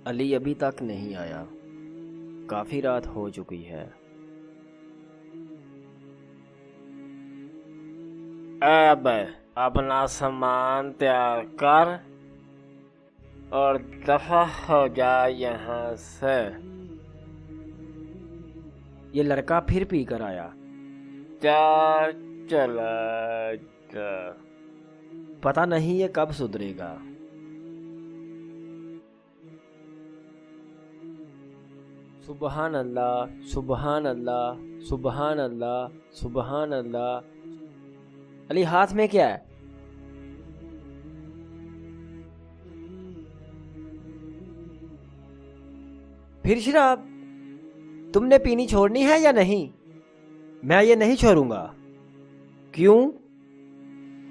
अली अभी तक नहीं आया। काफी रात हो चुकी है। अब अपना सामान तैयार कर और दफा हो जा यहाँ से। ये लड़का फिर पी कर आया। क्या चला जा। पता नहीं ये कब सुधरेगा। सुबहान अल्लाह, सुबहान अल्लाह, सुबहान अल्लाह, सुबहान अल्लाह। अली हाथ में क्या है? फिर शराब? तुमने पीनी छोड़नी है या नहीं? मैं ये नहीं छोड़ूंगा। क्यों?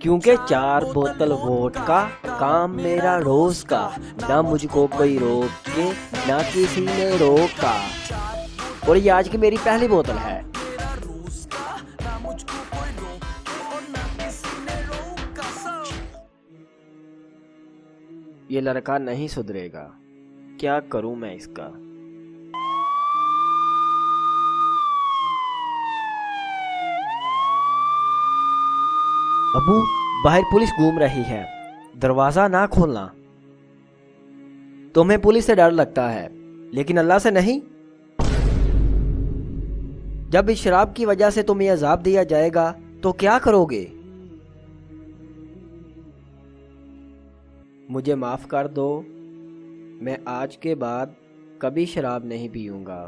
क्योंकि 4 बोतल वोडका काम मेरा रोज का, ना मुझको कोई रोके ना किसी ने रोका। और ये आज की मेरी पहली बोतल है। ये लड़का नहीं सुधरेगा। क्या करूं मैं इसका? अबू, बाहर पुलिस घूम रही है, दरवाजा ना खोलना। तुम्हें पुलिस से डर लगता है लेकिन अल्लाह से नहीं। जब इस शराब की वजह से तुम्हें अजाब दिया जाएगा तो क्या करोगे? मुझे माफ कर दो। मैं आज के बाद कभी शराब नहीं पीऊंगा।